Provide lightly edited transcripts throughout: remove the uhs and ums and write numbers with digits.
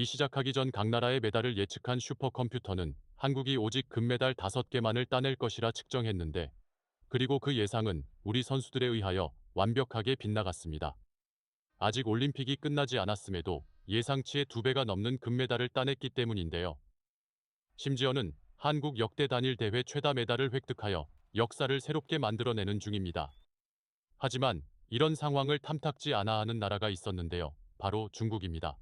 시작하기 전 각 나라의 메달을 예측한 슈퍼컴퓨터는 한국이 오직 금메달 5개만을 따낼 것이라 측정했는데, 그리고 그 예상은 우리 선수들에 의하여 완벽하게 빗나갔습니다. 아직 올림픽이 끝나지 않았음에도 예상치의 2배가 넘는 금메달을 따냈기 때문인데요. 심지어는 한국 역대 단일 대회 최다 메달을 획득하여 역사를 새롭게 만들어내는 중입니다. 하지만 이런 상황을 탐탁지 않아 하는 나라가 있었는데요. 바로 중국입니다.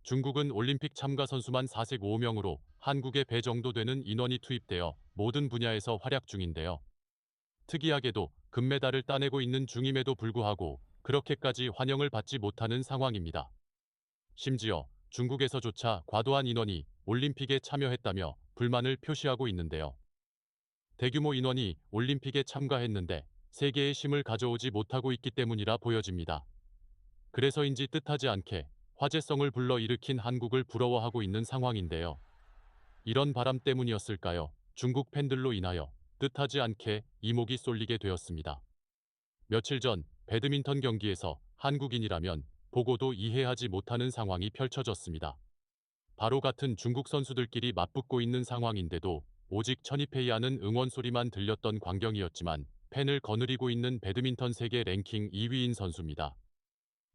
중국은 올림픽 참가 선수만 4색 5명으로 한국의 배 정도 되는 인원이 투입되어 모든 분야에서 활약 중인데요. 특이하게도 금메달을 따내고 있는 중임에도 불구하고 그렇게까지 환영을 받지 못하는 상황입니다. 심지어 중국에서조차 과도한 인원이 올림픽에 참여했다며 불만을 표시하고 있는데요. 대규모 인원이 올림픽에 참가했는데 세계의 힘을 가져오지 못하고 있기 때문이라 보여집니다. 그래서인지 뜻하지 않게 화제성을 불러일으킨 한국을 부러워하고 있는 상황인데요. 이런 바람 때문이었을까요? 중국 팬들로 인하여 뜻하지 않게 이목이 쏠리게 되었습니다. 며칠 전 배드민턴 경기에서 한국인이라면 보고도 이해하지 못하는 상황이 펼쳐졌습니다. 바로 같은 중국 선수들끼리 맞붙고 있는 상황인데도 오직 천이페이하는 응원 소리만 들렸던 광경이었지만 팬을 거느리고 있는 배드민턴 세계 랭킹 2위인 선수입니다.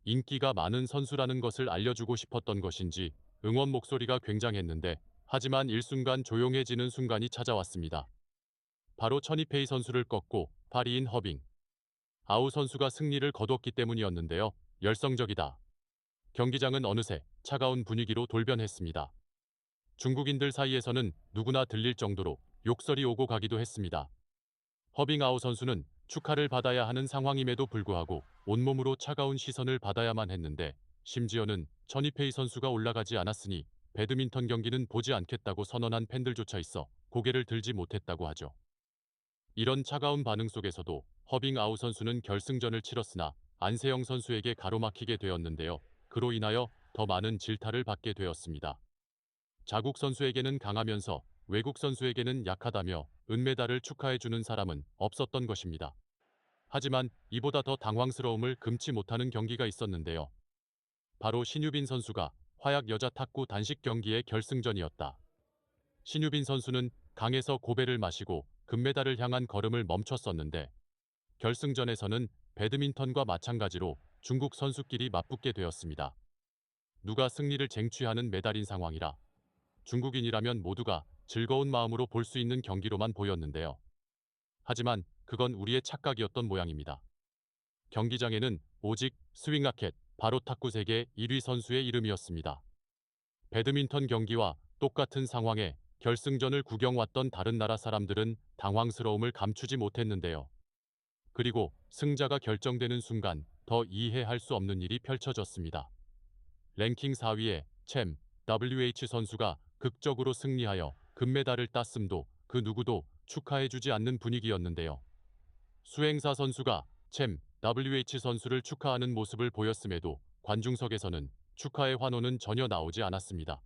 인기가 많은 선수라는 것을 알려주고 싶었던 것인지 응원 목소리가 굉장했는데, 하지만 일순간 조용해지는 순간이 찾아왔습니다. 바로 천이페이 선수를 꺾고 8위인 허빙 아우 선수가 승리를 거뒀기 때문이었는데요. 열성적이다. 경기장은 어느새 차가운 분위기로 돌변했습니다. 중국인들 사이에서는 누구나 들릴 정도로 욕설이 오고 가기도 했습니다. 허빙아우 선수는 축하를 받아야 하는 상황임에도 불구하고 온몸으로 차가운 시선을 받아야만 했는데, 심지어는 천이페이 선수가 올라가지 않았으니 배드민턴 경기는 보지 않겠다고 선언한 팬들조차 있어 고개를 들지 못했다고 하죠. 이런 차가운 반응 속에서도 허빙아우 선수는 결승전을 치렀으나 안세영 선수에게 가로막히게 되었는데요. 그로 인하여 더 많은 질타를 받게 되었습니다. 자국 선수에게는 강하면서 외국 선수에게는 약하다며 은메달을 축하해주는 사람은 없었던 것입니다. 하지만 이보다 더 당황스러움을 금치 못하는 경기가 있었는데요. 바로 신유빈 선수가 화약 여자 탁구 단식 경기의 결승전이었다. 신유빈 선수는 강에서 고배를 마시고 금메달을 향한 걸음을 멈췄었는데, 결승전에서는 배드민턴과 마찬가지로 중국 선수끼리 맞붙게 되었습니다. 누가 승리를 쟁취하는 메달인 상황이라 중국인이라면 모두가 즐거운 마음으로 볼 수 있는 경기로만 보였는데요. 하지만 그건 우리의 착각이었던 모양입니다. 경기장에는 오직 스윙 라켓, 바로 탁구 세계 1위 선수의 이름이었습니다. 배드민턴 경기와 똑같은 상황에 결승전을 구경 왔던 다른 나라 사람들은 당황스러움을 감추지 못했는데요. 그리고 승자가 결정되는 순간 더 이해할 수 없는 일이 펼쳐졌습니다. 랭킹 4위의 챔 WH 선수가 극적으로 승리하여 금메달을 땄음도 그 누구도 축하해주지 않는 분위기였는데요. 수행사 선수가 챔 WH 선수를 축하하는 모습을 보였음에도 관중석에서는 축하의 환호는 전혀 나오지 않았습니다.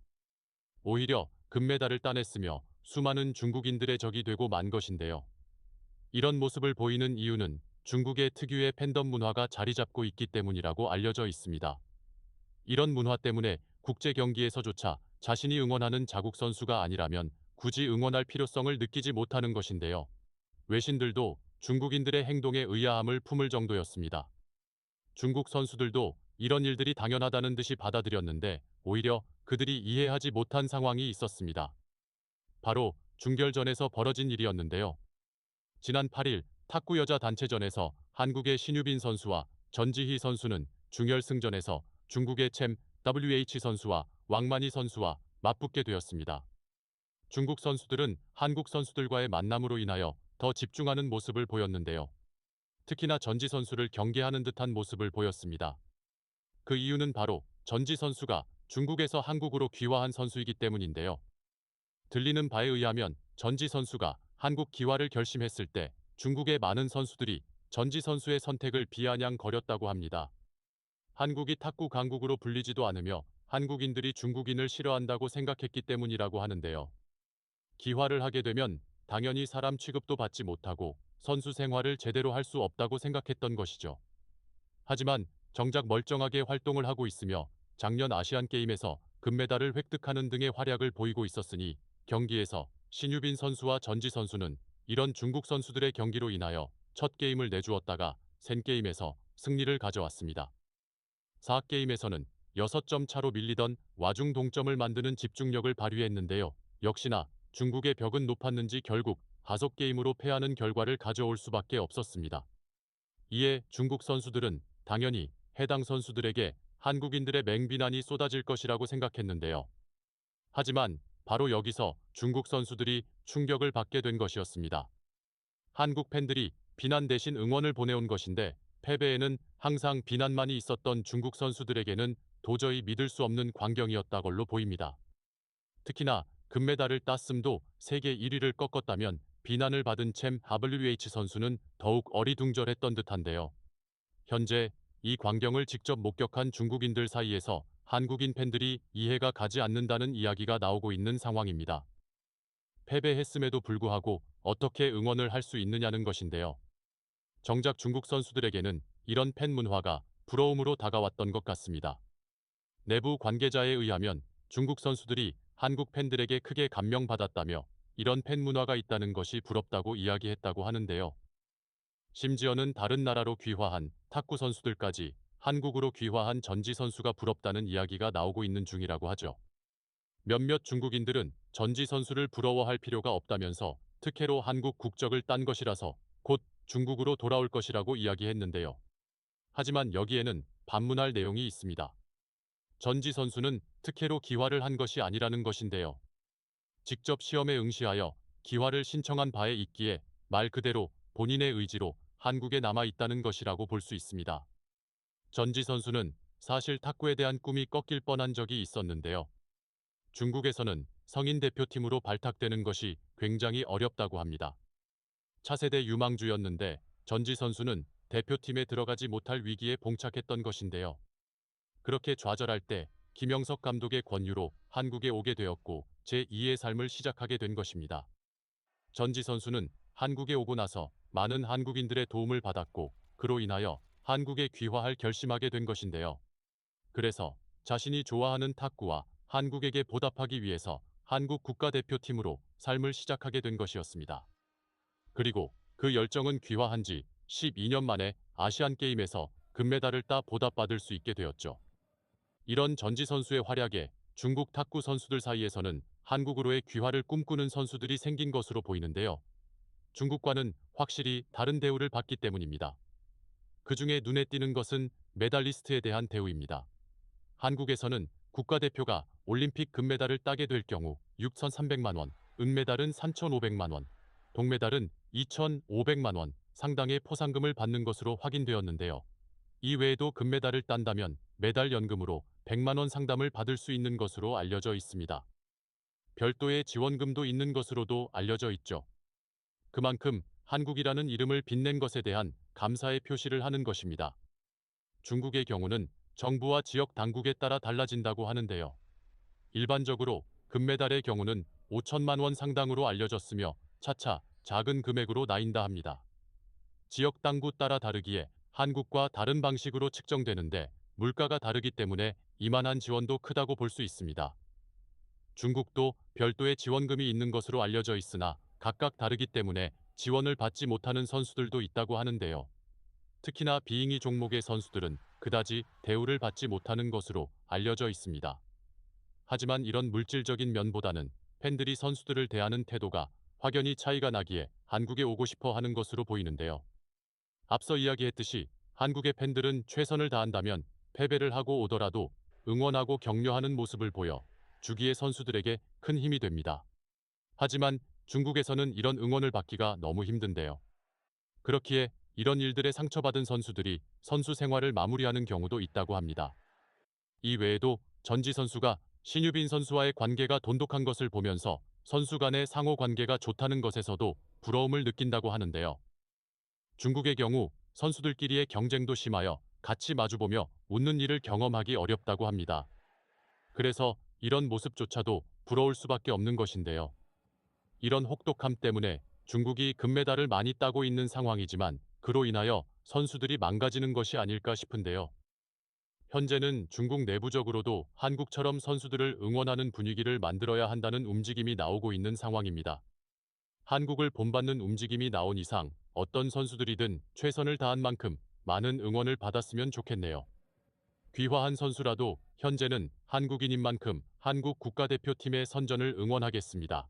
오히려 금메달을 따냈으며 수많은 중국인들의 적이 되고 만 것인데요. 이런 모습을 보이는 이유는 중국의 특유의 팬덤 문화가 자리 잡고 있기 때문이라고 알려져 있습니다. 이런 문화 때문에 국제 경기에서조차 자신이 응원하는 자국 선수가 아니라면 굳이 응원할 필요성을 느끼지 못하는 것인데요. 외신들도 중국인들의 행동에 의아함을 품을 정도였습니다. 중국 선수들도 이런 일들이 당연하다는 듯이 받아들였는데 오히려 그들이 이해하지 못한 상황이 있었습니다. 바로 준결전에서 벌어진 일이었는데요. 지난 8일 탁구 여자 단체전에서 한국의 신유빈 선수와 전지희 선수는 중결승전에서 중국의 챔 WH 선수와 왕만희 선수와 맞붙게 되었습니다. 중국 선수들은 한국 선수들과의 만남으로 인하여 더 집중하는 모습을 보였는데요. 특히나 전지 선수를 경계하는 듯한 모습을 보였습니다. 그 이유는 바로 전지 선수가 중국에서 한국으로 귀화한 선수이기 때문인데요. 들리는 바에 의하면 전지 선수가 한국 귀화를 결심했을 때 중국의 많은 선수들이 전지 선수의 선택을 비아냥거렸다고 합니다. 한국이 탁구 강국으로 불리지도 않으며 한국인들이 중국인을 싫어한다고 생각했기 때문이라고 하는데요. 귀화를 하게 되면 당연히 사람 취급도 받지 못하고 선수 생활을 제대로 할 수 없다고 생각했던 것이죠. 하지만 정작 멀쩡하게 활동을 하고 있으며 작년 아시안게임에서 금메달을 획득하는 등의 활약을 보이고 있었으니 경기에서 신유빈 선수와 전지 선수는 이런 중국 선수들의 경기로 인하여 첫 게임을 내주었다가 센 게임에서 승리를 가져왔습니다. 4게임에서는 6점 차로 밀리던 와중 동점을 만드는 집중력을 발휘했는데요. 역시나 중국의 벽은 높았는지 결국 5게임으로 패하는 결과를 가져올 수밖에 없었습니다. 이에 중국 선수들은 당연히 해당 선수들에게 한국인들의 맹비난이 쏟아질 것이라고 생각했는데요. 하지만 바로 여기서 중국 선수들이 충격을 받게 된 것이었습니다. 한국 팬들이 비난 대신 응원을 보내온 것인데 패배에는 항상 비난만이 있었던 중국 선수들에게는 도저히 믿을 수 없는 광경이었다 걸로 보입니다. 특히나 금메달을 땄음도 세계 1위를 꺾었다면 비난을 받은 챔 WH 선수는 더욱 어리둥절했던 듯한데요. 현재 이 광경을 직접 목격한 중국인들 사이에서 한국인 팬들이 이해가 가지 않는다는 이야기가 나오고 있는 상황입니다. 패배했음에도 불구하고 어떻게 응원을 할 수 있느냐는 것인데요. 정작 중국 선수들에게는 이런 팬 문화가 부러움으로 다가왔던 것 같습니다. 내부 관계자에 의하면 중국 선수들이 한국 팬들에게 크게 감명받았다며 이런 팬 문화가 있다는 것이 부럽다고 이야기했다고 하는데요. 심지어는 다른 나라로 귀화한 탁구 선수들까지 한국으로 귀화한 전지 선수가 부럽다는 이야기가 나오고 있는 중이라고 하죠. 몇몇 중국인들은 전지 선수를 부러워할 필요가 없다면서 특혜로 한국 국적을 딴 것이라서 곧 중국으로 돌아올 것이라고 이야기했는데요. 하지만 여기에는 반문할 내용이 있습니다. 전지 선수는 특혜로 기화를 한 것이 아니라는 것인데요. 직접 시험에 응시하여 기화를 신청한 바에 있기에 말 그대로 본인의 의지로 한국에 남아 있다는 것이라고 볼 수 있습니다. 전지 선수는 사실 탁구에 대한 꿈이 꺾일 뻔한 적이 있었는데요. 중국에서는 성인 대표팀으로 발탁되는 것이 굉장히 어렵다고 합니다. 차세대 유망주였는데 전지 선수는 대표팀에 들어가지 못할 위기에 봉착했던 것인데요. 그렇게 좌절할 때 김영석 감독의 권유로 한국에 오게 되었고 제2의 삶을 시작하게 된 것입니다. 전지 선수는 한국에 오고 나서 많은 한국인들의 도움을 받았고 그로 인하여 한국에 귀화할 결심하게 된 것인데요. 그래서 자신이 좋아하는 탁구와 한국에게 보답하기 위해서 한국 국가대표팀으로 삶을 시작하게 된 것이었습니다. 그리고 그 열정은 귀화한 지 12년 만에 아시안게임에서 금메달을 따 보답받을 수 있게 되었죠. 이런 전지 선수의 활약에 중국 탁구 선수들 사이에서는 한국으로의 귀화를 꿈꾸는 선수들이 생긴 것으로 보이는데요. 중국과는 확실히 다른 대우를 받기 때문입니다. 그 중에 눈에 띄는 것은 메달리스트에 대한 대우입니다. 한국에서는 국가대표가 올림픽 금메달을 따게 될 경우 6,300만 원, 은메달은 3,500만 원, 동메달은 2,500만 원 상당의 포상금을 받는 것으로 확인되었는데요. 이 외에도 금메달을 딴다면 메달 연금으로 100만 원 상담을 받을 수 있는 것으로 알려져 있습니다. 별도의 지원금도 있는 것으로도 알려져 있죠. 그만큼 한국이라는 이름을 빛낸 것에 대한 감사의 표시를 하는 것입니다. 중국의 경우는 정부와 지역 당국에 따라 달라진다고 하는데요. 일반적으로 금메달의 경우는 5천만 원 상당으로 알려졌으며 차차 작은 금액으로 나뉜다 합니다. 지역 당국 따라 다르기에 한국과 다른 방식으로 측정되는데 물가가 다르기 때문에 이만한 지원도 크다고 볼 수 있습니다. 중국도 별도의 지원금이 있는 것으로 알려져 있으나 각각 다르기 때문에 지원을 받지 못하는 선수들도 있다고 하는데요. 특히나 비잉이 종목의 선수들은 그다지 대우를 받지 못하는 것으로 알려져 있습니다. 하지만 이런 물질적인 면보다는 팬들이 선수들을 대하는 태도가 확연히 차이가 나기에 한국에 오고 싶어 하는 것으로 보이는데요. 앞서 이야기했듯이 한국의 팬들은 최선을 다한다면 패배를 하고 오더라도 응원하고 격려하는 모습을 보여 주기의 선수들에게 큰 힘이 됩니다. 하지만 중국에서는 이런 응원을 받기가 너무 힘든데요. 그렇기에 이런 일들에 상처받은 선수들이 선수 생활을 마무리하는 경우도 있다고 합니다. 이 외에도 전지 선수가 신유빈 선수와의 관계가 돈독한 것을 보면서 선수 간의 상호 관계가 좋다는 것에서도 부러움을 느낀다고 하는데요. 중국의 경우 선수들끼리의 경쟁도 심하여 같이 마주보며 웃는 일을 경험하기 어렵다고 합니다. 그래서 이런 모습조차도 부러울 수밖에 없는 것인데요. 이런 혹독함 때문에 중국이 금메달을 많이 따고 있는 상황이지만 그로 인하여 선수들이 망가지는 것이 아닐까 싶은데요. 현재는 중국 내부적으로도 한국처럼 선수들을 응원하는 분위기를 만들어야 한다는 움직임이 나오고 있는 상황입니다. 한국을 본받는 움직임이 나온 이상 어떤 선수들이든 최선을 다한 만큼 많은 응원을 받았으면 좋겠네요. 귀화한 선수라도 현재는 한국인인 만큼 한국 국가대표팀의 선전을 응원하겠습니다.